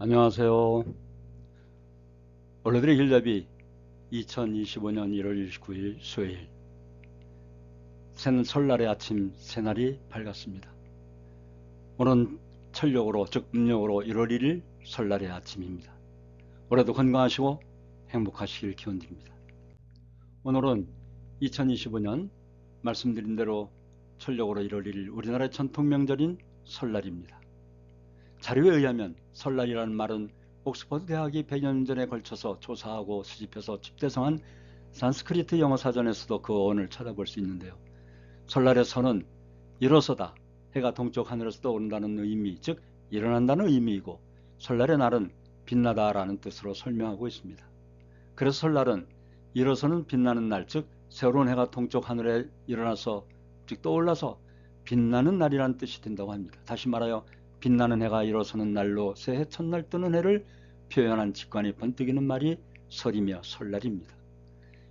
안녕하세요. 원로들의 길잡이 2025년 1월 29일 수요일 새는 설날의 아침 새날이 밝았습니다. 오늘은 철력으로 즉 음력으로 1월 1일 설날의 아침입니다. 올해도 건강하시고 행복하시길 기원드립니다. 오늘은 2025년 말씀드린 대로 철력으로 1월 1일 우리나라의 전통 명절인 설날입니다. 자료에 의하면 설날이라는 말은 옥스퍼드 대학이 100여 년 전에 걸쳐서 조사하고 수집해서 집대성한 산스크리트 영어 사전에서도 그 어원을 찾아볼 수 있는데요. 설날의 설은 일어서다, 해가 동쪽 하늘에서 떠오른다는 의미, 즉 일어난다는 의미이고, 설날의 날은 빛나다라는 뜻으로 설명하고 있습니다. 그래서 설날은 일어서는 빛나는 날, 즉 새로운 해가 동쪽 하늘에 일어나서 즉 떠올라서 빛나는 날이라는 뜻이 된다고 합니다. 다시 말하여 빛나는 해가 일어서는 날로 새해 첫날 뜨는 해를 표현한 직관이 번뜩이는 말이 설이며 설날입니다.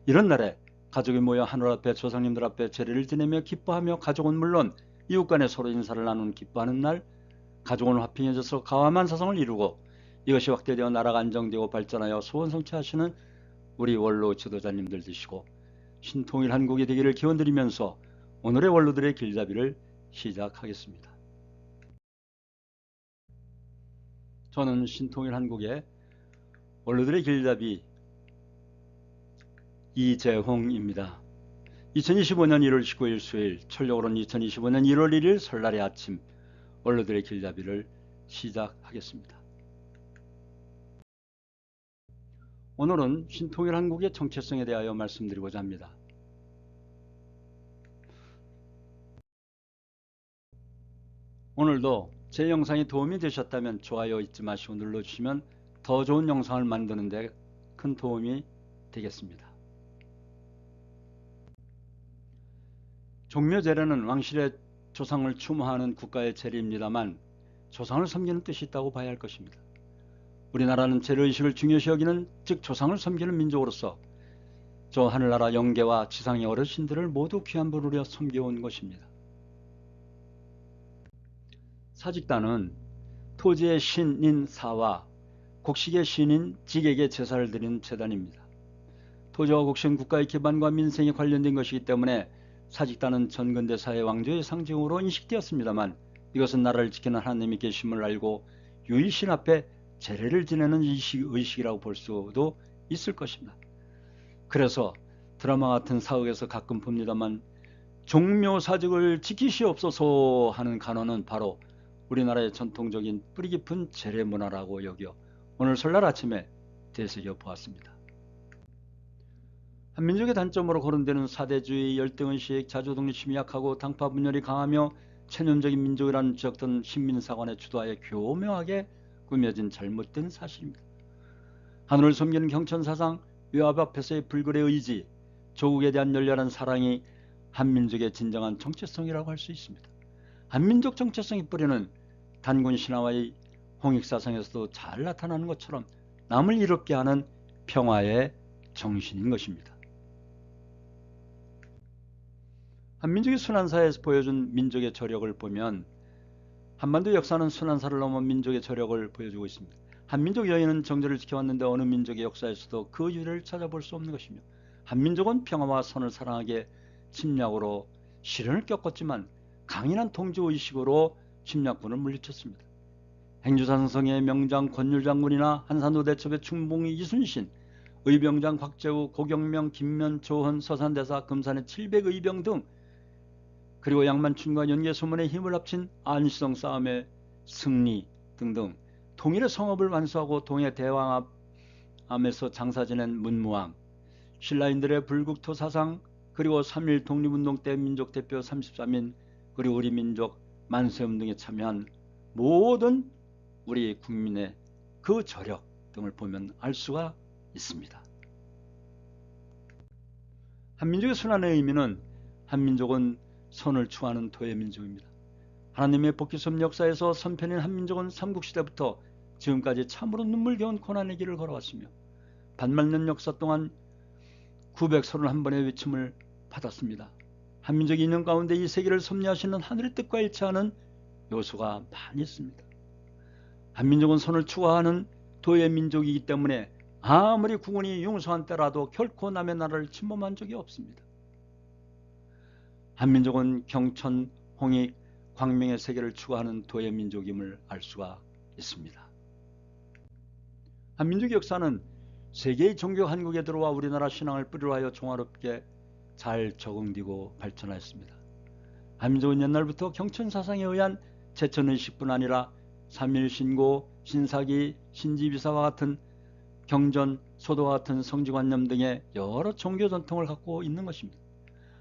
이런 날에 가족이 모여 하늘 앞에 조상님들 앞에 제례를 지내며 기뻐하며 가족은 물론 이웃 간에 서로 인사를 나누는 기뻐하는 날, 가족은 화평해져서 가와만사성을 이루고 이것이 확대되어 나라가 안정되고 발전하여 소원 성취하시는 우리 원로 지도자님들 되시고 신통일 한국이 되기를 기원드리면서 오늘의 원로들의 길잡이를 시작하겠습니다. 저는 신통일 한국의 원로들의 길잡이 이재홍입니다. 2025년 1월 19일 수요일, 철력으로는 2025년 1월 1일 설날의 아침, 원로들의 길잡이를 시작하겠습니다. 오늘은 신통일 한국의 정체성에 대하여 말씀드리고자 합니다. 오늘도 제 영상이 도움이 되셨다면 좋아요 잊지 마시고 눌러주시면 더 좋은 영상을 만드는 데 큰 도움이 되겠습니다. 종묘제례는 왕실의 조상을 추모하는 국가의 제례입니다만 조상을 섬기는 뜻이 있다고 봐야 할 것입니다. 우리나라는 제례의식을 중요시 여기는 즉 조상을 섬기는 민족으로서 저 하늘나라 영계와 지상의 어르신들을 모두 귀한 부르려 섬겨온 것입니다. 사직단은 토지의 신인 사와 곡식의 신인 직에게 제사를 드리는 제단입니다. 토지와 곡식은 국가의 기반과 민생에 관련된 것이기 때문에 사직단은 전근대사의 왕조의 상징으로 인식되었습니다만 이것은 나라를 지키는 하나님이 계심을 알고 유일신 앞에 제례를 지내는 의식이라고 볼 수도 있을 것입니다. 그래서 드라마 같은 사극에서 가끔 봅니다만 종묘사직을 지키시옵소서 하는 간언은 바로 우리나라의 전통적인 뿌리 깊은 제례 문화라고 여겨 오늘 설날 아침에 되새겨 보았습니다. 한민족의 단점으로 거론되는 사대주의, 열등의식, 자주독립심이 약하고 당파 분열이 강하며 체념적인 민족이라는 지적된 신민사관에 주도하여 교묘하게 꾸며진 잘못된 사실입니다. 하늘을 섬기는 경천사상, 외압 앞에서의 불굴의 의지, 조국에 대한 열렬한 사랑이 한민족의 진정한 정체성이라고 할 수 있습니다. 한민족 정체성의 뿌리는 단군 신화와의 홍익사상에서도 잘 나타나는 것처럼 남을 이롭게 하는 평화의 정신인 것입니다. 한민족이 순환사에서 보여준 민족의 저력을 보면 한반도 역사는 순환사를 넘어 민족의 저력을 보여주고 있습니다. 한민족 여인은 정절을 지켜왔는데 어느 민족의 역사에서도 그 유래를 찾아볼 수 없는 것이며 한민족은 평화와 선을 사랑하게 침략으로 시련을 겪었지만 강인한 통제의식으로 침략군을 물리쳤습니다. 행주산성의 명장 권율장군이나 한산도 대첩의 충봉이 이순신, 의병장 곽재우, 고경명, 김면, 조헌, 서산대사, 금산의 700의병 등 그리고 양만춘과 연개소문의 힘을 합친 안시성 싸움의 승리 등등 통일의 성업을 완수하고 동해 대왕암에서 장사 지낸 문무왕, 신라인들의 불국토 사상, 그리고 3.1 독립운동 때 민족 대표 33인 그리고 우리 민족 만세운 등에 참여한 모든 우리 국민의 그 저력 등을 보면 알 수가 있습니다. 한민족의 순환의 의미는 한민족은 선을 추구하는 도의 민족입니다. 하나님의 복귀섬 역사에서 선편인 한민족은 삼국시대부터 지금까지 참으로 눈물겨운 고난의 길을 걸어왔으며 반만년 역사 동안 931번의 외침을 받았습니다. 한민족의 인연 가운데 이 세계를 섭리하시는 하늘의 뜻과 일치하는 요소가 많이 있습니다. 한민족은 선을 추구하는 도의 민족이기 때문에 아무리 국군이 융성한 때라도 결코 남의 나라를 침범한 적이 없습니다. 한민족은 경천, 홍익, 광명의 세계를 추구하는 도의 민족임을 알 수가 있습니다. 한민족의 역사는 세계의 종교 한국에 들어와 우리나라 신앙을 뿌리로 하여 종화롭게 잘 적응되고 발전하였습니다. 한민족은 옛날부터 경천사상에 의한 제천의식뿐 아니라 삼일신고, 신사기, 신지비사와 같은 경전, 소도와 같은 성지관념 등의 여러 종교 전통을 갖고 있는 것입니다.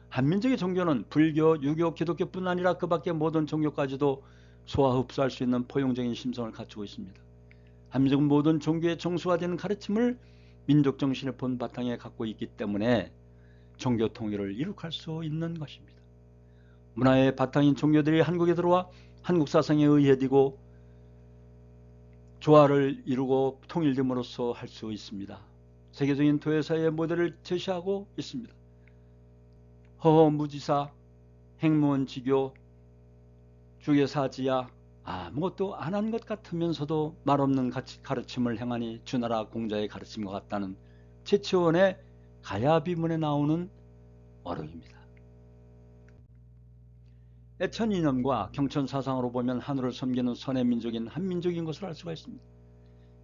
한민족의 종교는 불교, 유교, 기독교뿐 아니라 그 밖의 모든 종교까지도 소화 흡수할 수 있는 포용적인 심성을 갖추고 있습니다. 한민족은 모든 종교의 정수가 되는 가르침을 민족 정신의 본 바탕에 갖고 있기 때문에 종교 통일을 이룩할 수 있는 것입니다. 문화의 바탕인 종교들이 한국에 들어와 한국 사상에 의해지고 조화를 이루고 통일됨으로써 할 수 있습니다. 세계적인 도회사의 모델을 제시하고 있습니다. 허허무지사, 행무원지교, 주계사지야 아무것도 안 한 것 같으면서도 말없는 가르침을 행하니 주나라 공자의 가르침과 같다는 최치원의 가야비문에 나오는 어록입니다. 애천이념과 경천사상으로 보면 하늘을 섬기는 선의 민족인 한민족인 것을 알 수가 있습니다.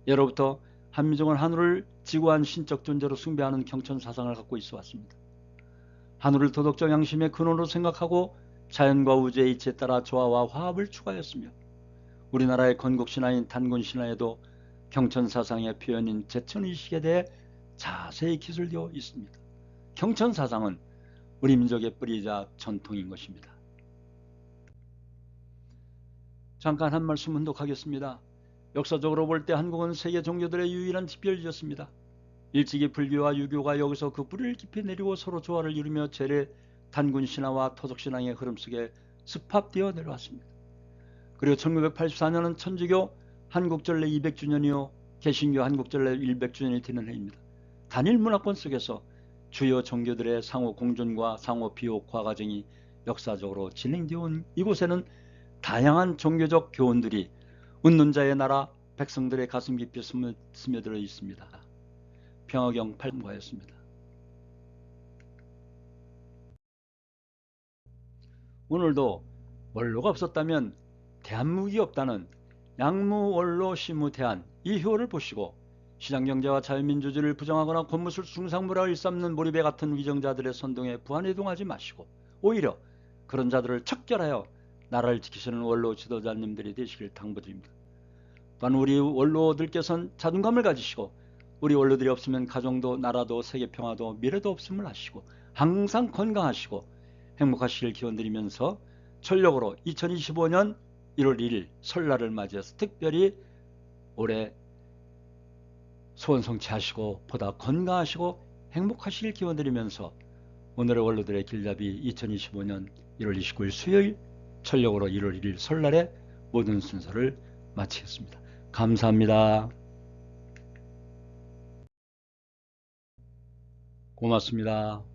예로부터 한민족은 하늘을 지구한 신적 존재로 숭배하는 경천사상을 갖고 있어 왔습니다. 하늘을 도덕적 양심의 근원으로 생각하고 자연과 우주의 이치에 따라 조화와 화합을 추구하였으며 우리나라의 건국신화인 단군신화에도 경천사상의 표현인 제천의식에 대해 자세히 기술되어 있습니다. 경천사상은 우리 민족의 뿌리이자 전통인 것입니다. 잠깐 한 말씀 혼독하겠습니다. 역사적으로 볼 때 한국은 세계 종교들의 유일한 집결지였습니다. 일찍이 불교와 유교가 여기서 그 뿌리를 깊이 내리고 서로 조화를 이루며 재래 단군신화와 토속신앙의 흐름 속에 습합되어 내려왔습니다. 그리고 1984년은 천주교 한국전래 200주년이요 개신교 한국전래 100주년이 되는 해입니다. 단일 문화권 속에서 주요 종교들의 상호 공존과 상호 비호화 과정이 역사적으로 진행되어 온 이곳에는 다양한 종교적 교훈들이 웃는 자의 나라 백성들의 가슴 깊이 스며들어 있습니다. 평화경 8과였습니다. 오늘도 원로가 없었다면 대한민국이 없다는 양무원로 시무대한 이 효를 보시고 시장경제와 자유민주주의를 부정하거나 권무술 숭상무라를 일삼는 몰입에 같은 위정자들의 선동에 부안해동하지 마시고 오히려 그런 자들을 척결하여 나라를 지키시는 원로 지도자님들이 되시길 당부드립니다. 또한 우리 원로들께서는 자존감을 가지시고 우리 원로들이 없으면 가정도 나라도 세계평화도 미래도 없음을 아시고 항상 건강하시고 행복하시길 기원드리면서 전력으로 2025년 1월 1일 설날을 맞이해서 특별히 올해 소원 성취하시고 보다 건강하시고 행복하시길 기원드리면서 오늘의 원로들의 길잡이 2025년 1월 29일 수요일 전력으로 1월 1일 설날의 모든 순서를 마치겠습니다. 감사합니다. 고맙습니다.